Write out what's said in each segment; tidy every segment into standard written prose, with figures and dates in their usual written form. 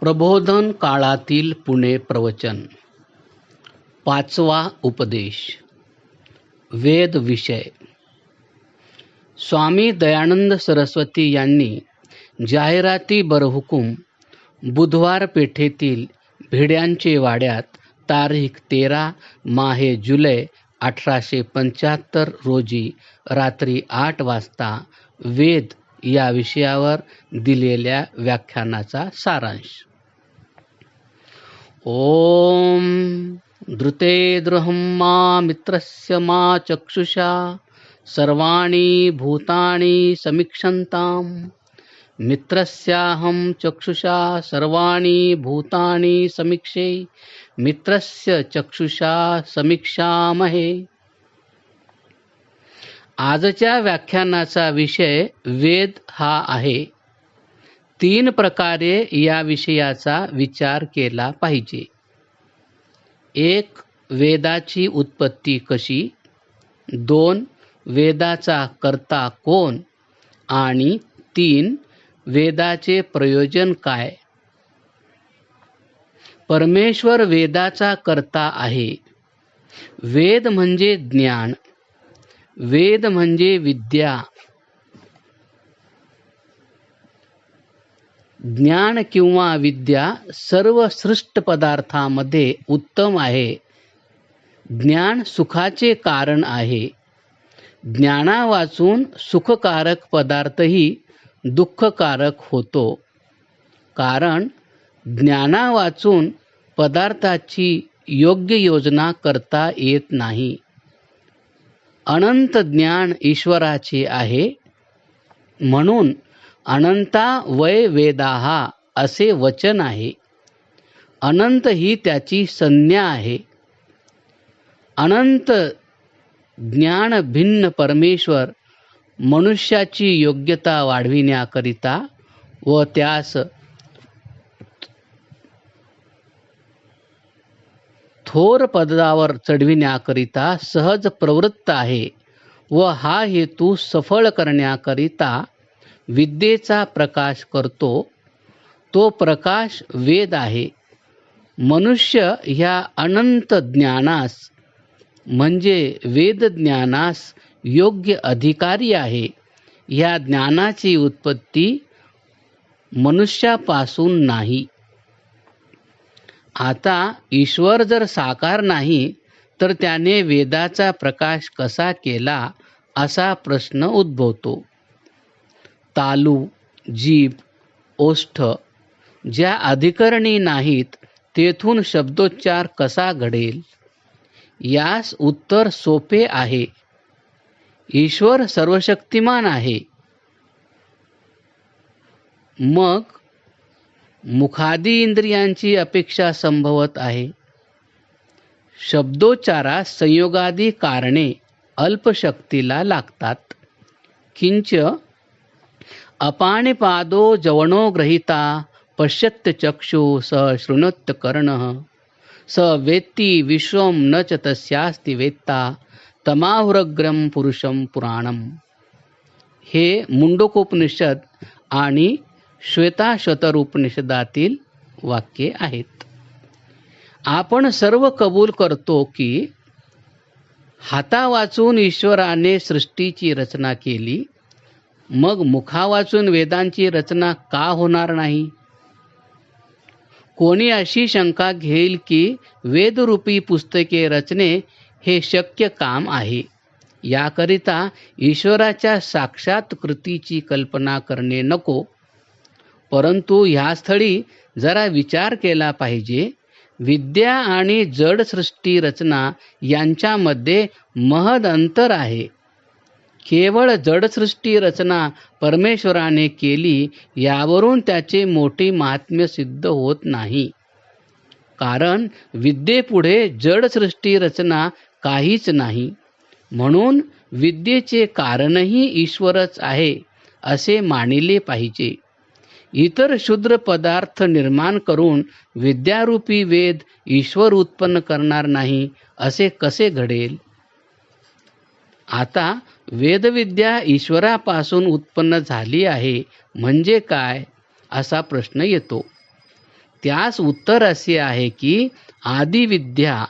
प्रबोधन काळातील पुणे प्रवचन. पाचवा उपदेश. वेद विषय. स्वामी दयानंद सरस्वती यांनी जाहिराती बरहुकूम बुधवार पेठेतील भिड्यांचे वाड्यात तारीख 13 माहे जुलै 1875 रोजी रात्री 8 वाजता वेद या विषयावर दिलेल्या व्याख्यानाचा सारांश. ओम धृते द्रुहं मा मित्रस्य मा चक्षुषा सर्वाणि भूतानि समीक्षन्ताम्. मित्रस्याहं चक्षुषा सर्वाणि भूतानि समीक्षे मित्रस्य चक्षुषा समीक्षामहे. आजच्या व्याख्यानाचा विषय वेद हा आहे. 3 प्रकारे या विषयाचा विचार केला पाहिजे. 1. वेदाची उत्पत्ती कशी. 2. वेदाचा कर्ता कोण. आणि 3. वेदाचे प्रयोजन काय. परमेश्वर वेदाचा कर्ता आहे. वेद म्हणजे ज्ञान. वेद म्हणजे विद्या. ज्ञान किंवा विद्या सर्व सृष्ट पदार्थामध्ये उत्तम आहे. ज्ञान सुखाचे कारण आहे. ज्ञाना वाचून सुखकारक पदार्थही दुःखकारक होतो. कारण ज्ञाना वाचून पदार्थाची योग्य योजना करता येत नाही. अनंत ज्ञान ईश्वराचे आहे. म्हणून अनंता वै वेदाः असे वचन आहे. अनंत ही त्याची संज्ञा आहे. अनंत ज्ञान भिन्न परमेश्वर मनुष्याची योग्यता वाढविण्याकरिता व त्यास थोर पदावर चढविण्याकरिता सहज प्रवृत्त आहे व हा हेतू सफळ करण्याकरिता विद्येचा प्रकाश करतो. तो प्रकाश वेद आहे. मनुष्य ह्या अनंत ज्ञानास म्हणजे वेद ज्ञानास योग्य अधिकारी आहे. ह्या ज्ञानाची उत्पत्ती मनुष्यापासून नाही. आता ईश्वर जर साकार नाही तर त्याने वेदाचा प्रकाश कसा केला असा प्रश्न उद्भवतो. तालू, जीभ, ओष्ठ ज्या अधिकरणी नाहीत तेथून शब्दोच्चार कसा घडेल. यास उत्तर सोपे आहे. ईश्वर सर्वशक्तिमान आहे. मग मुखादी इंद्रियांची अपेक्षा संभवत आहे. शब्दोच्चारास संयोगादी कारणे अल्पशक्तीला लागतात. किंच अपाणिपादो जवनो ग्रहीता पश्यत्य चक्षु स शृणोत्य कर्णः स वेत्ति विश्वं न च तस्यास्ति वेत्ता तमाहुरग्रम पुरुषम पुराणम. हे मुंडकोपनिषद आणि श्वेताश्वतर उपनिषदातील वाक्ये आहेत. आपण सर्व कबूल करतो की हाता वाचून ईश्वराने सृष्टीची रचना केली. मग मुखा वाचून वेदांची रचना का होणार नाही. कोणी अशी शंका घेईल की वेदरूपी पुस्तके रचणे हे शक्य काम आहे. याकरिता ईश्वराच्या साक्षात कृतीची कल्पना करणे नको. परंतु ह्या स्थळी जरा विचार केला पाहिजे. विद्या आणि जड सृष्टी रचना यांच्यामध्ये महद अंतर आहे. केवळ जडसृष्टी रचना परमेश्वराने केली यावरून त्याचे मोठे महात्म्य सिद्ध होत नाही. कारण विद्येपुढे जडसृष्टी रचना काहीच नाही. म्हणून विद्येचे कारणही ईश्वरच आहे असे मानिले पाहिजे. इतर क्षुद्र पदार्थ निर्माण करून विद्यारूपी वेद ईश्वर उत्पन्न करणार नाही असे कसे घडेल. आता वेदविद्या ईश्वरापासून उत्पन्न झाली आहे म्हणजे काय असा प्रश्न येतो. त्यास उत्तर असे आहे की आदिविद्या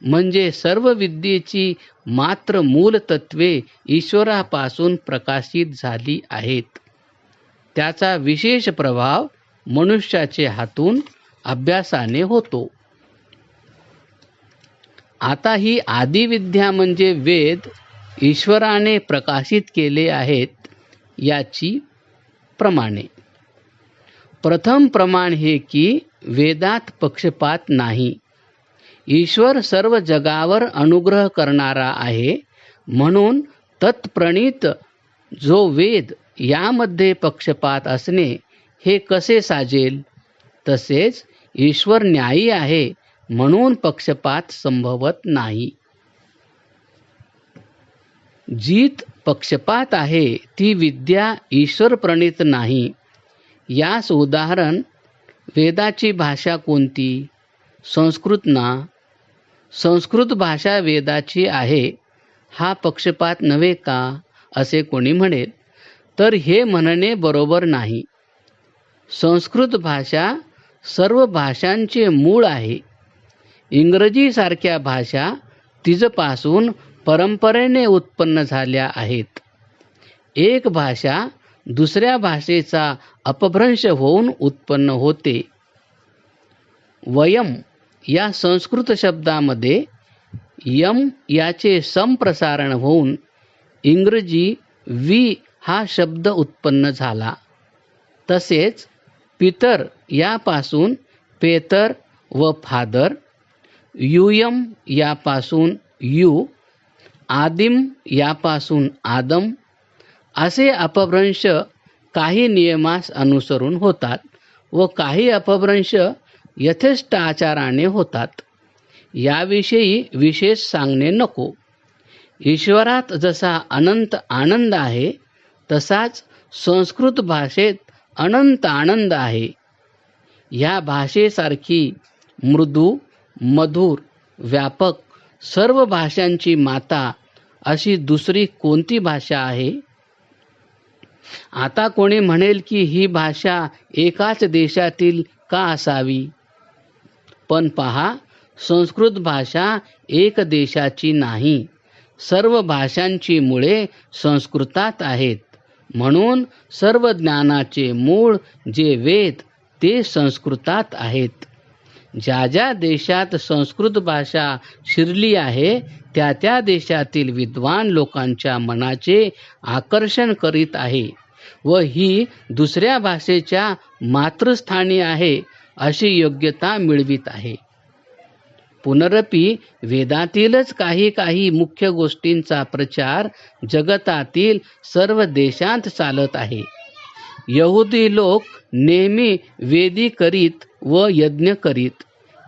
म्हणजे सर्व विद्येची मात्र मूल तत्वे ईश्वरापासून प्रकाशित झाली आहेत. त्याचा विशेष प्रभाव मनुष्याचे हातून अभ्यासाने होतो. आता ही आदिविद्या म्हणजे वेद ईश्वराने प्रकाशित केले आहेत याची प्रमाणे. प्रथम प्रमाण हे की वेदात पक्षपात नाही. ईश्वर सर्व जगावर अनुग्रह करणारा आहे, म्हणून तत्प्रणीत जो वेद यामध्ये पक्षपात असणे हे कसे साजेल. तसेच ईश्वर न्यायी आहे, म्हणून पक्षपात संभवत नाही. जीत पक्षपात आहे ती विद्या ईश्वर प्रणीत नाही. यास उदाहरण वेदाची भाषा कोणती? संस्कृत ना. संस्कृत भाषा वेदाची आहे, हा पक्षपात नव्हे का असे कोणी म्हणेल, तर हे म्हणणे बरोबर नाही. संस्कृत भाषा सर्व भाषांचे मूळ आहे. इंग्रजीसारख्या भाषा तिजपासून परंपरेने उत्पन्न झाल्या आहेत. एक भाषा दुसऱ्या भाषेचा अपभ्रंश होऊन उत्पन्न होते. वयम या संस्कृत शब्दामध्ये यम याचे संप्रसारण होऊन इंग्रजी वी हा शब्द उत्पन्न झाला. तसेच पितर यापासून पेतर व फादर, युयम यापासून यू, आदिम यापासून आदम असे अपभ्रंश काही नियमास अनुसरून होतात व काही अपभ्रंश यथेष्ट आचाराने होतात. याविषयी विशेष सांगणे नको. ईश्वरात जसा अनंत आनंद आहे तसाच संस्कृत भाषेत अनंत आनंद आहे. ह्या भाषेसारखी मृदू, मधुर, व्यापक, सर्व भाषांची माता अशी दुसरी कोणती भाषा आहे? आता कोणी म्हणेल की ही भाषा एकाच देशातील का असावी? पण पहा, संस्कृत भाषा एक देशाची नाही. सर्व भाषांची मुळे संस्कृतात आहेत. म्हणून सर्व ज्ञानाचे मूळ जे वेद ते संस्कृतात आहेत. ज्या ज्या देशात संस्कृत भाषा शिरली आहे त्या त्या देशातील विद्वान लोकांच्या मनाचे आकर्षण करीत आहे व ही दुसऱ्या भाषेच्या मातृस्थानी आहे अशी योग्यता मिळवित आहे. पुनरपी वेदातीलच काही काही मुख्य गोष्टींचा प्रचार जगतातील सर्व देशांत चालत आहे. यहुदी लोक नेहमी वेदी करीत व यज्ञ करीत.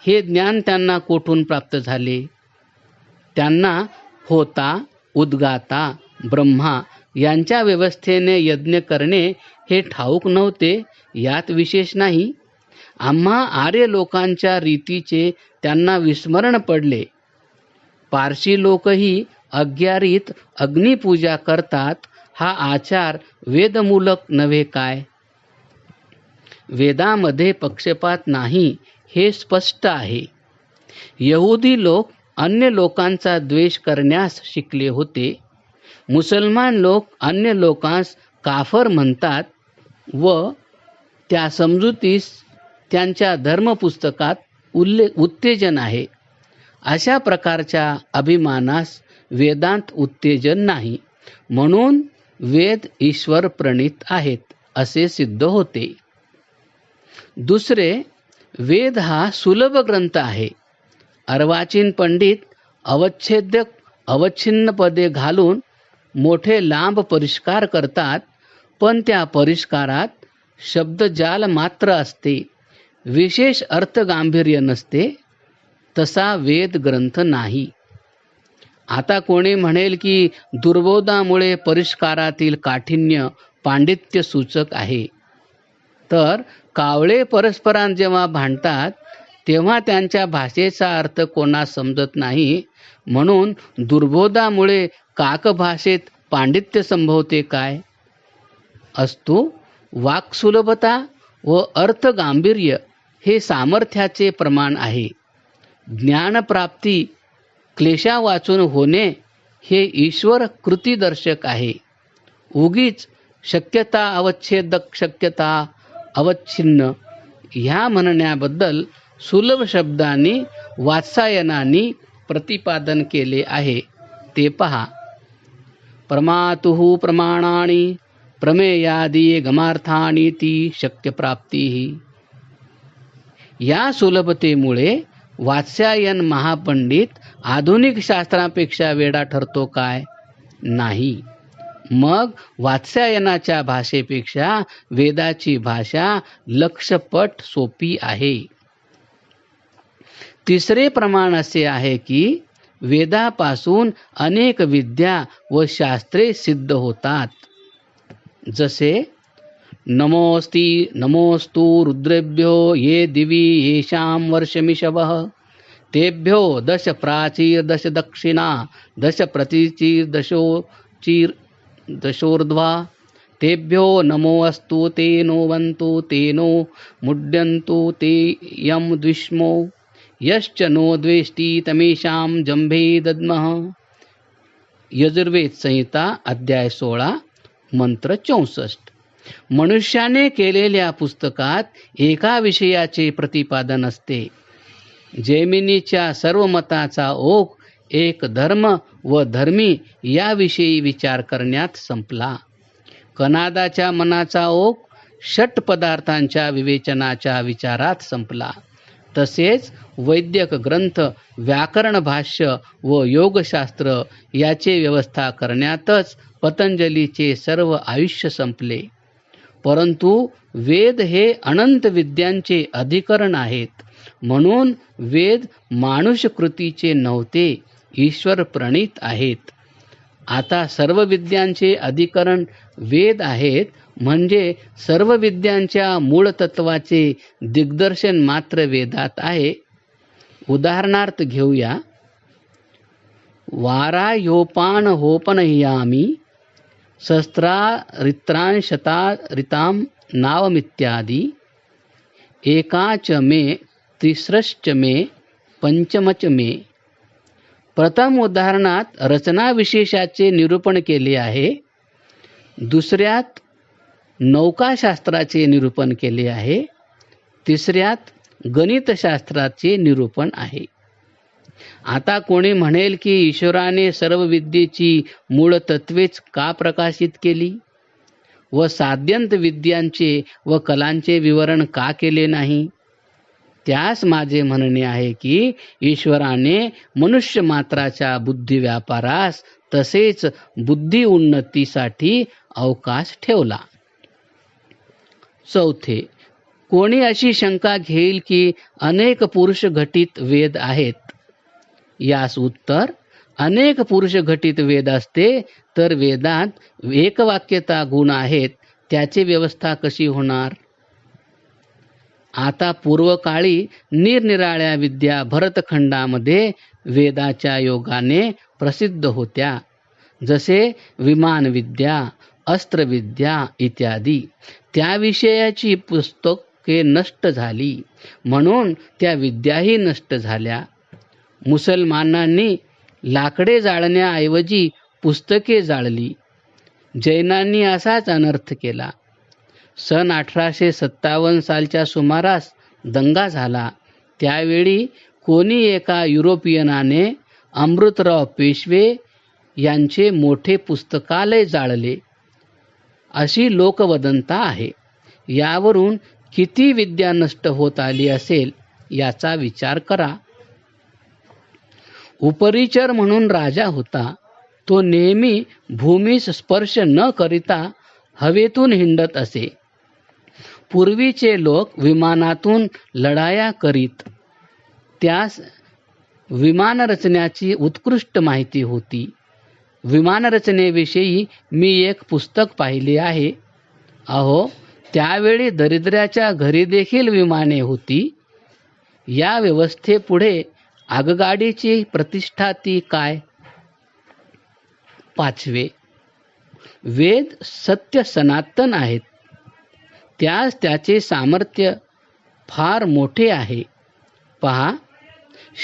हे ज्ञान त्यांना कोठून प्राप्त झाले? त्यांना होता, उद्गाता, ब्रह्मा यांच्या व्यवस्थेने यज्ञ करणे हे ठाऊक नव्हते, यात विशेष नाही. आम्हा आर्य लोकांच्या रीतीचे त्यांना विस्मरण पडले. पारशी लोकही अज्ञारीत अग्निपूजा करतात. हा आचार वेदमूलक नव्हे काय? वेदामध्ये पक्षपात नाही हे स्पष्ट आहे. यहुदी लोक अन्य लोकांचा द्वेष करण्यास शिकले होते. मुसलमान लोक अन्य लोकांस काफर म्हणतात व त्या समजुतीस त्यांच्या धर्मपुस्तकात उत्तेजन आहे. अशा प्रकारच्या अभिमानास वेदांत उत्तेजन नाही. म्हणून वेद ईश्वर प्रणीत आहेत असे सिद्ध होते. दुसरे, वेद हा सुलभ ग्रंथ आहे. अर्वाचीन पंडित अवच्छिन्न पदे घालून मोठे लांब परिष्कार करतात, पण त्या परिष्कारात शब्दजाल मात्र असते, विशेष अर्थ गांभीर्य नसते. तसा वेद ग्रंथ नाही. आता कोणी म्हणेल की दुर्बोधामुळे परिष्कारातील काठिण्य पांडित्य सूचक आहे. तर कावळे परस्परांत जेव्हा भांडतात तेव्हा त्यांच्या भाषेचा अर्थ कोणास समजत नाही, म्हणून दुर्बोधामुळे काकभाषेत पांडित्य संभवते काय? अस्तु, वाक्सुलभता व अर्थ गांभीर्य हे सामर्थ्याचे प्रमाण आहे. ज्ञानप्राप्ती क्लेशा वाचून होणे हे ईश्वर कृतीदर्शक आहे. उगीच शक्यता अवच्छेदक शक्यता अवच्छिन्न ह्या म्हणण्याबद्दल सुलभ शब्दांनी वात्सायनाने प्रतिपादन केले आहे. ते पहा. प्रमातुः प्रमाणानि प्रमेयादी गमार्थानी ती शक्यप्राप्ती. या सुलभतेमुळे वात्स्यायन महापंडित आधुनिक शास्त्रांपेक्षा वेडा ठरतो काय? नाही. मग वात्स्यायनाच्या भाषेपेक्षा वेदाची भाषा लक्षपट सोपी आहे. तिसरे प्रमाण असे आहे की वेदापासून अनेक विद्या व शास्त्रे सिद्ध होतात. जसे नमोस्तु रुद्रेभ्यो ये दिवी येषां वर्षमिषवः तेभ्यो 10 प्राचीर 10 दक्षिणा 10 प्रतीचीर 10 दशोर्ध्वा तेभ्यो नमोऽस्तु तेनो वन्तु तेनो मुड्यन्तु ते यं द्विष्मो यश्च नो द्वेष्टि तमेषां जंभे दद्मः. यजुर्वेद संहिता अध्याय 16 मंत्र 64. मनुष्याने केलेल्या पुस्तकात एका विषयाचे प्रतिपादन असते. जैमिनीच्या सर्व मताचा ओघ एक धर्म व धर्मी याविषयी विचार करण्यात संपला. कनादाच्या मनाचा ओघ षट पदार्थांच्या विवेचनाच्या विचारात संपला. तसेच वैद्यक ग्रंथ, व्याकरण भाष्य व योगशास्त्र याचे व्यवस्था करण्यातच पतंजलीचे सर्व आयुष्य संपले. परंतु वेद हे अनंत विद्यांचे अधिकरण आहेत. म्हणून वेद मानुष कृतीचे नव्हते, ईश्वर प्रणीत आहेत. आता सर्व विद्यांचे अधिकरण वेद आहेत म्हणजे सर्व विद्यांच्या मूळ तत्वाचे दिग्दर्शन मात्र वेदात आहे. उदाहरणार्थ घेऊया. वारायोपान होपनह्यामी शस्त्रारित्रांशता ऋतां नावमित्यादि एकाच मे तिसरश्च मे पंचमच मे. प्रथम उदाहरणात रचना विशेषाचे निरूपण केले आहे. दुसऱ्यात नौकाशास्त्राचे निरूपण केले आहे. तिसऱ्यात गणितशास्त्राचे निरूपण आहे. आता कोणी म्हणेल की ईश्वराने सर्व विद्येची मूळ तत्वेच का प्रकाशित केली व साध्यंत विद्यांचे व कलांचे विवरण का केले नाही? त्यास माझे म्हणणे आहे की ईश्वराने मनुष्य मात्राच्या बुद्धी व्यापारास तसेच बुद्धी उन्नतीसाठी अवकाश ठेवला. चौथे, कोणी अशी शंका घेईल की अनेक पुरुष घटित वेद आहेत. यास उत्तर, अनेक पुरुष घटित वेद असते तर वेदात एकवाक्यता गुण आहेत, त्याची व्यवस्था कशी होणार? आता पूर्वकाळी निरनिराळ्या विद्या भरतखंडामध्ये वेदाच्या योगाने प्रसिद्ध होत्या. जसे विमान विद्या, अस्त्रविद्या इत्यादी. त्या विषयाची पुस्तके नष्ट झाली म्हणून त्या विद्याही नष्ट झाल्या. मुसलमानांनी लाकडे जाळण्याऐवजी पुस्तके जाळली. जैनांनी असाच अनर्थ केला. सन 1857 सालच्या सुमारास दंगा झाला. त्यावेळी कोणी एका युरोपियनाने अमृतराव पेशवे यांचे मोठे पुस्तकालय जाळले अशी लोकवदंता आहे. यावरून किती विद्या नष्ट होत आली असेल याचा विचार करा. उपरिचर म्हणून राजा होता. तो नेहमी भूमीस स्पर्श न करिता हवेतून हिंडत असे. पूर्वीचे लोक विमानातून लढाया करीत. त्यास विमानरचण्याची उत्कृष्ट माहिती होती. विमानरचनेविषयी मी एक पुस्तक पाहिले आहे. अहो, त्यावेळी दरिद्राच्या घरी देखील विमाने होती. या व्यवस्थेपुढे आगगाडीची प्रतिष्ठा ती काय? पाचवे, वेद सत्य सनातन आहेत. त्यास त्याचे सामर्थ्य फार मोठे आहे. पहा,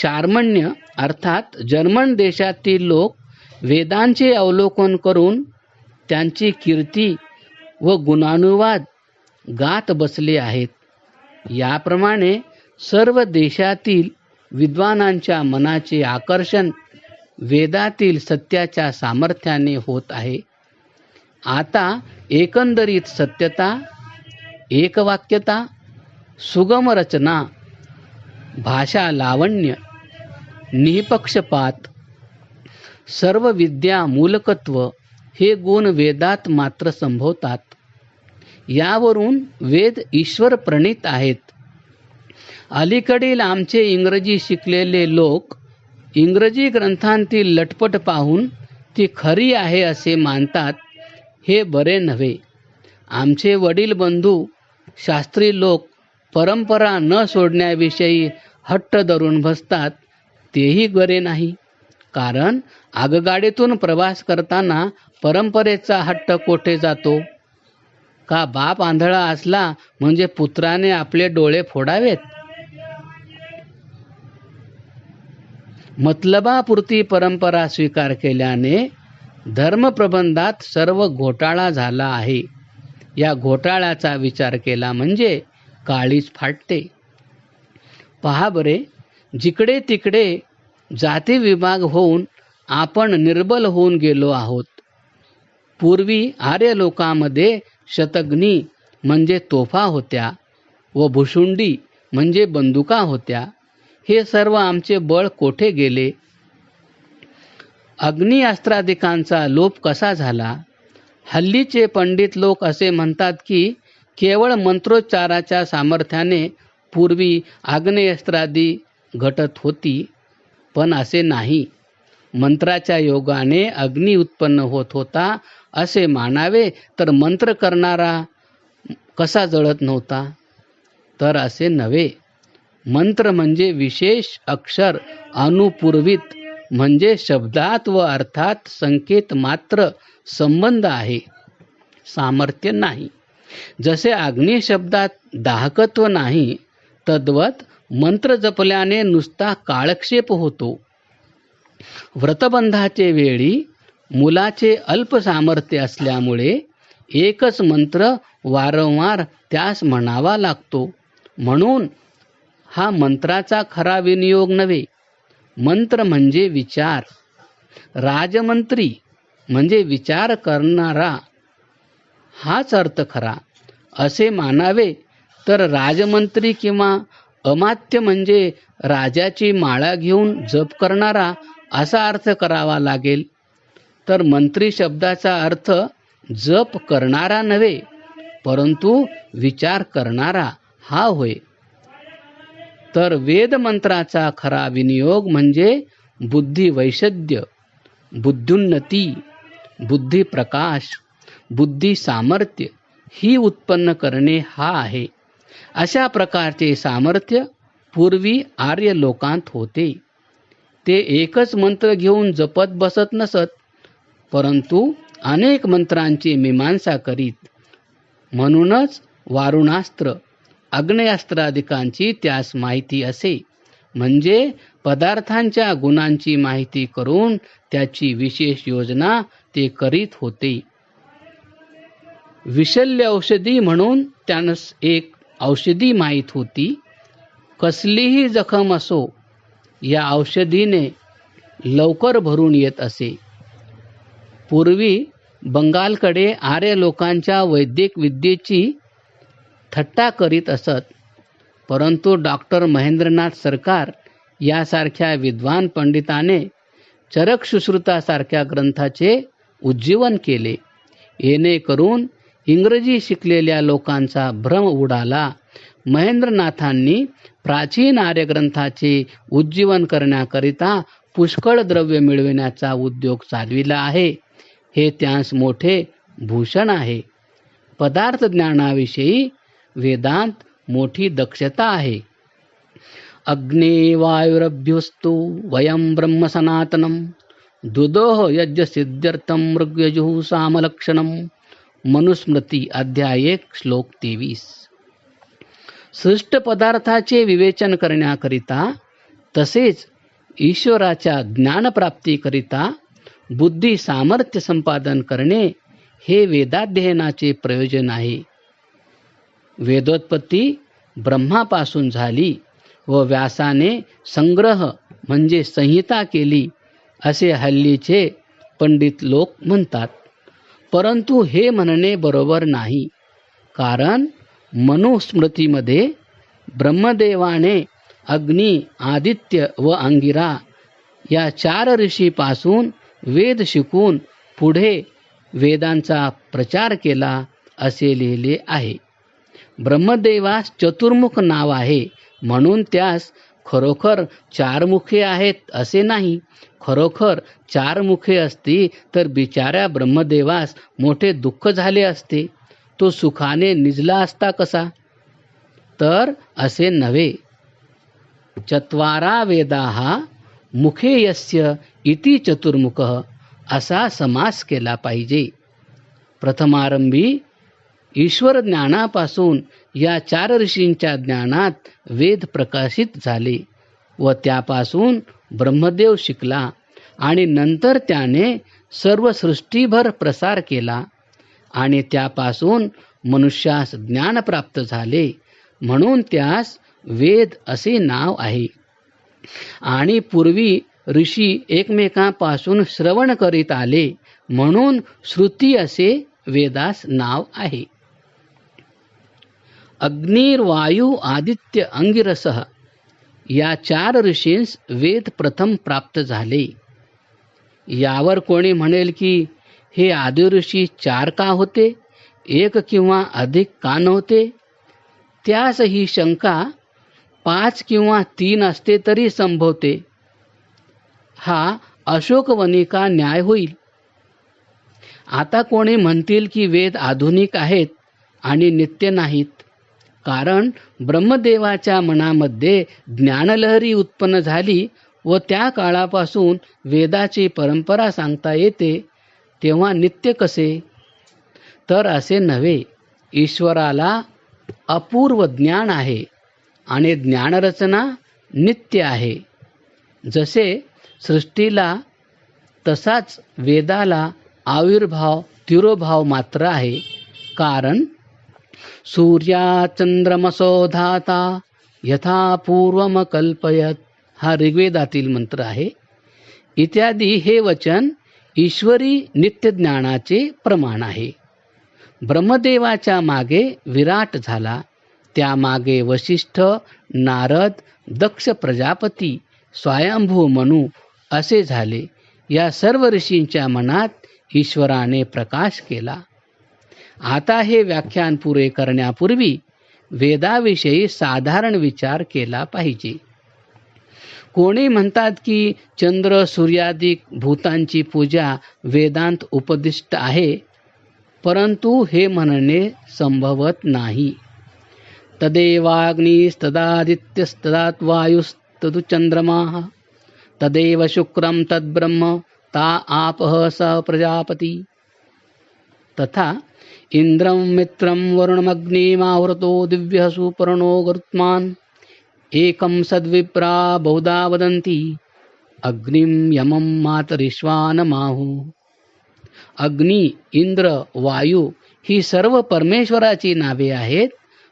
शार्मण्य अर्थात जर्मन देशातील लोक वेदांचे अवलोकन करून त्यांची कीर्ती व गुणानुवाद गात बसले आहेत. याप्रमाणे सर्व देशातील विद्वानांच्या मनाचे आकर्षण वेदातील सत्याच्या सामर्थ्याने होत आहे. आता एकंदरीत सत्यता, एकवाक्यता, सुगम रचना, भाषा लावण्य, निःपक्षपात, सर्व विद्या मूलकत्व हे गुण वेदात मात्र संभवतात. यावरून वेद ईश्वर प्रणीत आहेत. अलीकडील आमचे इंग्रजी शिकलेले लोक इंग्रजी ग्रंथांतील लटपट पाहून ती खरी आहे असे मानतात. हे बरे नव्हे. आमचे वडील बंधू शास्त्री लोक परंपरा न सोडण्याविषयी हट्ट धरून बसतात. तेही बरे नाही. कारण आगगाडीतून प्रवास करताना परंपरेचा हट्ट कोठे जातो? का बाप आंधळा असला म्हणजे पुत्राने आपले डोळे फोडावेत? मतलबापुरती परंपरा स्वीकार केल्याने धर्मप्रबंधात सर्व घोटाळा झाला आहे. या घोटाळ्याचा विचार केला म्हणजे काळीच फाटते. पहा बरे, जिकडे तिकडे जाती विभाग होऊन आपण निर्बल होऊन गेलो आहोत. पूर्वी आर्य लोकांमध्ये शतघ्नी म्हणजे तोफा होत्या व भुशुंडी म्हणजे बंदुका होत्या. हे सर्व आमचे बळ कोठे गेले? अग्निअस्त्रादिकांचा लोप कसा झाला? हल्लीचे पंडित लोक असे म्हणतात की केवळ मंत्रोच्चाराच्या सामर्थ्याने पूर्वी आग्नेयास्त्रादी घटत होती. पण असे नाही. मंत्राच्या योगाने अग्नी उत्पन्न होत होता असे मानावे तर मंत्र करणारा कसा जळत नव्हता? तर असे नव्हे. मंत्र म्हणजे विशेष अक्षर अनुपूर्वित, म्हणजे शब्दात व अर्थात संकेत मात्र संबंध आहे, सामर्थ्य नाही. जसे अग्नी शब्दात दाहकत्व नाही, तद्वत मंत्र जपल्याने नुसता काळक्षेप होतो. व्रतबंधाचे वेळी मुलाचे अल्प सामर्थ्य असल्यामुळे एकच मंत्र वारंवार त्यास म्हणावा लागतो. म्हणून हा मंत्राचा खरा विनियोग नव्हे. मंत्र म्हणजे विचार. राजमंत्री म्हणजे विचार करणारा, हाच अर्थ खरा. असे मानावे तर राजमंत्री किंवा अमात्य म्हणजे राजाची माळा घेऊन जप करणारा असा अर्थ करावा लागेल. तर मंत्री शब्दाचा अर्थ जप करणारा नव्हे, परंतु विचार करणारा हा होय. तर वेद मंत्राचा खरा विनियोग म्हणजे बुद्धी वैशद्य, बुद्ध्युन्नती, बुद्धी प्रकाश, बुद्धी सामर्थ्य ही उत्पन्न करणे हा आहे. अशा प्रकारचे सामर्थ्य पूर्वी आर्य लोकांत होते. ते एकच मंत्र घेऊन जपत बसत नसत, परंतु अनेक मंत्रांची मीमांसा करीत. म्हणूनच वारुणास्त्र, आग्नेयास्त्रादिकांची त्यास माहिती असे. म्हणजे पदार्थांच्या गुणांची माहिती करून त्याची विशेष योजना ते करीत होते. विशल्य औषधी म्हणून त्यानस एक औषधी माहीत होती. कसलीही जखम असो, या औषधीने लवकर भरून येत असे. पूर्वी बंगालकडे आर्य लोकांच्या वैद्यक विद्येची थट्टा करीत असत, परंतु डॉक्टर महेंद्रनाथ सरकार यासारख्या विद्वान पंडिताने चरक सुश्रुतासारख्या ग्रंथाचे उज्जीवन केले. येणेकरून इंग्रजी शिकलेल्या लोकांचा भ्रम उडाला. महेंद्रनाथांनी प्राचीन आर्य ग्रंथाचे उज्जीवन करण्याकरिता पुष्कळ द्रव्य मिळविण्याचा उद्योग चालविला आहे. हे त्यास मोठे भूषण आहे. पदार्थ ज्ञानाविषयी वेदांत मोठी दक्षता आहे. अग्ने वायुरभ्योस्तु वयं ब्रह्म सनातनम दुदोह यज्ञ सिद्ध्यर्थम मृग्यजुः सामलक्षणम. मनुस्मृती अध्याय 1 श्लोक 23. सृष्ट पदार्थाचे विवेचन करण्याकरिता तसेच ईश्वराच्या ज्ञानप्राप्तीकरिता बुद्धी सामर्थ्य संपादन करणे हे वेदाध्ययनाचे प्रयोजन आहे. वेदोत्पत्ती ब्रह्मापासून झाली व व्यासाने संग्रह म्हणजे संहिता केली असे हल्लीचे पंडित लोक म्हणतात. परंतु हे म्हणणे बरोबर नाही. कारण मनुस्मृतीमध्ये ब्रह्मदेवाने अग्नी, आदित्य व अंगिरा या 4 ऋषीपासून वेद शिकून पुढे वेदांचा प्रचार केला असे लिहिले आहे. ब्रह्मदेवास चतुर्मुख नाव आहे म्हणून त्यास खरोखर 4 मुखे आहेत असे नाही. खरोखर 4 मुखे असती तर बिचाऱ्या ब्रह्मदेवास मोठे दुःख झाले असते. तो सुखाने निजला असता कसा? तर असे नव्हे. चत्वारा वेदाः मुखे यस्य इति चतुर्मुखः असा समास केला पाहिजे. प्रथमारंभी ईश्वर ज्ञानापासून या 4 ऋषींच्या ज्ञानात वेद प्रकाशित झाले व त्यापासून ब्रह्मदेव शिकला आणि नंतर त्याने सर्व सृष्टीभर प्रसार केला आणि त्यापासून मनुष्यास ज्ञान प्राप्त झाले म्हणून त्यास वेद असे नाव आहे. आणि पूर्वी ऋषी एकमेकांपासून श्रवण करीत आले म्हणून श्रुती असे वेदास नाव आहे. अग्निर्वायू आदित्य अंगिरसः या 4 ऋषींस वेद प्रथम प्राप्त झाले. यावर कोणी म्हणेल की हे आदि ऋषी 4 का होते, 1 किंवा अधिक का नव्हते? त्यास ही शंका 5 किंवा 3 असते तरी संभवते. हा अशोकवनिका न्याय होईल. आता कोणी म्हणतील की वेद आधुनिक आहेत आणि नित्य नाहीत. कारण ब्रह्मदेवाच्या मनामध्ये ज्ञानलहरी उत्पन्न झाली व त्या काळापासून वेदाची परंपरा सांगता येते, तेव्हा नित्य कसे? तर असे नव्हे. ईश्वराला अपूर्व ज्ञान आहे आणि ज्ञानरचना नित्य आहे. जसे सृष्टीला तसाच वेदाला आविर्भाव तिरोभाव मात्र आहे. कारण सूर्याचंद्रमसो धाता यथा पूर्वम कल्पयत हा ऋग्वेदातील मंत्र आहे. इत्यादी हे वचन ईश्वरी नित्यज्ञानाचे प्रमाण आहे. ब्रह्मदेवाच्या मागे विराट झाला, त्यामागे वशिष्ठ, नारद, दक्ष प्रजापती, स्वयंभू मनु असे झाले. या सर्व ऋषींच्या मनात ईश्वराने प्रकाश केला. आता हे व्याख्यान पुरे करण्यापूर्वी वेदाविषयी साधारण विचार केला पाहिजे. कोणी म्हणतात की चंद्र सूर्यादिक भूतांची पूजा वेदांत उपदिष्ट आहे, परंतु हे म्हणणे संभवत नाही. तदेवाग्निस्तदादित्यस्तदात्वायुस्तदु चंद्रमाः तदेव शुक्रम तद्ब्रह्म ता आपः स प्रजापति. तथा इंद्रम मित्रम वरुणमग्निमाहुरतो दिव्यः सुपर्णो गरुत्मान् एकं सद्विप्रा बहुधा वदन्ति अग्निं यमं मातरिश्वानमाहु. अग्नि, इंद्र, वायू ही सर्व परमेश्वराची नावे आहेत.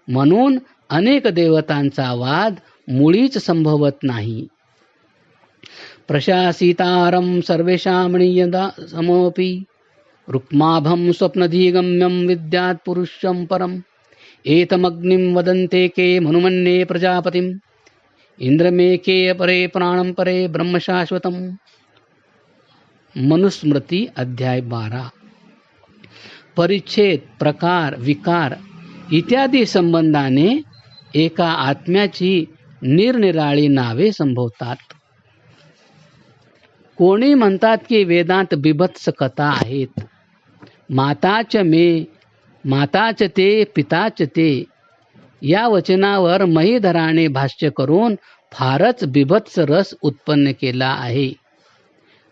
म्हणून अनेक देवतांचा वाद मुळीच संभवत नाही. प्रशासितारं सर्वेषां नियदा समोपि रुक्माभं स्वप्नधिगम्यं विद्यात् पुरुषं परम् एतमग्निं वदन्ते के मनुमन्ये प्रजापतिम् इंद्रमेके अपरे प्राणं परे ब्रह्म शाश्वतम्. मनुस्मृती अध्याय 12. परिच्छेद, प्रकार, विकार इत्यादी संबंधाने एका आत्म्याची निरनिराळी नावे संभवतात. कोणी म्हणतात की वेदांत बिभत्स कथा आहेत. माताच मे, माताच ते, पिताच ते या वचनावर महीधराने भाष्य करून फारच बिभत्स रस उत्पन्न केला आहे.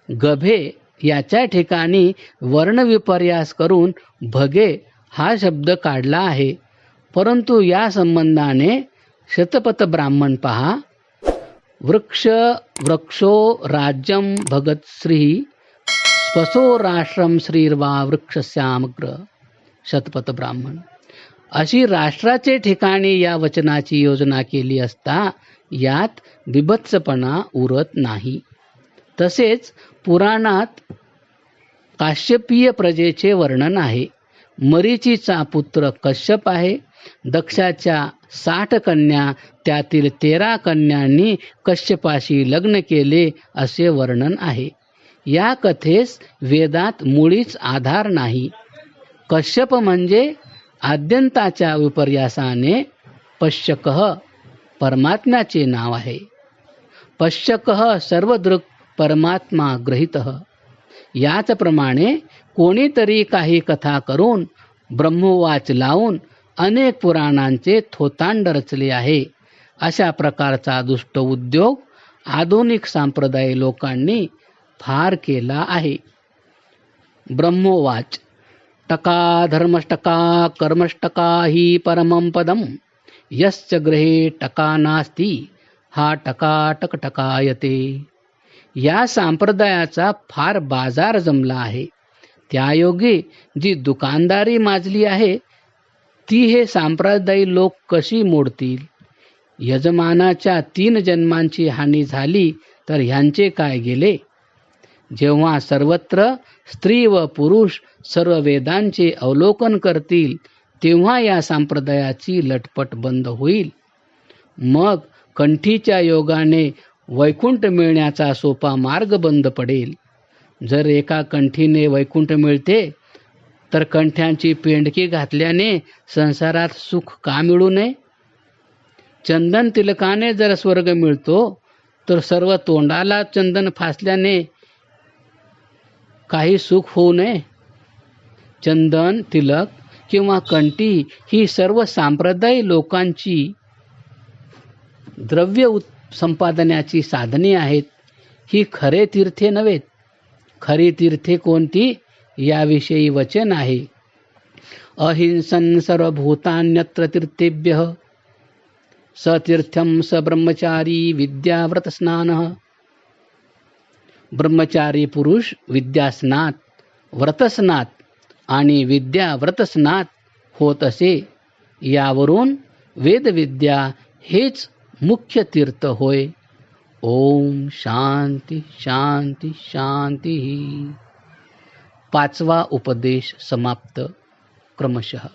गभे याच्या ठिकाणी वर्णविपर्यास करून भगे हा शब्द काढला आहे. परंतु या संबंधाने शतपथ ब्राह्मण पहा. वृक्षो राज्यम भगत श्री स्वसो राष्ट्रम श्रीर्वा वृक्षश्यामग्र. शतपथ ब्राह्मण. अशी राष्ट्राचे ठिकाणी या वचनाची योजना केली असता यात बिभत्सपणा उरत नाही. तसेच पुराणात काश्यपीय प्रजेचे वर्णन आहे. मरीचीचा पुत्र कश्यप आहे. दक्षाच्या 60 कन्या, त्यातील 13 कन्यांनी कश्यपाशी लग्न केले असे वर्णन आहे. या कथेस वेदात मुळीच आधार नाही. कश्यप म्हणजे आद्यंताच्या विपर्यासाने पश्यकः परमात्म्याचे नाव आहे. पश्यकः सर्वदृक् परमात्मा ग्रहितः. याचप्रमाणे कोणीतरी काही कथा करून ब्रह्मवाच लावून अनेक पुराणांचे थोतांड रचले आहे. अशा प्रकारचा दुष्ट उद्योग आधुनिक संप्रदाय लोकांनी फार केला आहे. ब्रह्मवाच. टका धर्मष्टका कर्मष्टका हि परमं पदम यश्च गृहे टका नास्ति हा टकाटक टकायते. या संप्रदायाचा फार बाजार जमला आहे. त्यायोगे जी दुकानदारी माजली आहे ती हे संप्रदायी लोक कशी मोडतील. यजमानाच्या 3 जन्मांची हानी झाली तर ह्यांचे काय गेले. जेव्हा सर्वत्र स्त्री व पुरुष सर्व वेदांचे अवलोकन करतील तेव्हा या संप्रदायाची लटपट बंद होईल. मग कंठीच्या योगाने वैकुंठ मिळण्याचा सोपा मार्ग बंद पडेल. जर एका कंठीने वैकुंठ मिळते तर कंठ्यांची पेंडकी घातल्याने संसारात सुख का मिळू नये. चंदन तिलकाने जर स्वर्ग मिळतो तर सर्व तोंडाला चंदन फासल्याने काही सुख होऊ नये. चंदन, तिलक किंवा कंठी ही सर्व संप्रदायी लोकांची द्रव्य संपादनाची साधने आहेत. ही खरे तीर्थे नव्हेत. खरी तीर्थे कोणती याविषयी वचन आहे. अहिंसन सर्वभूतान्यत्र तीर्थेभ्यः सतीर्थम स ब्रह्मचारी विद्याव्रत स्नानः. ब्रह्मचारी पुरुष विद्यास्नात, व्रतस्नात आणि विद्याव्रतस्नात होत असे. यावरून वेदविद्या हेच मुख्य तीर्थ होय. ओम शांती शांती शांती. 5वा उपदेश समाप्त. क्रमशः.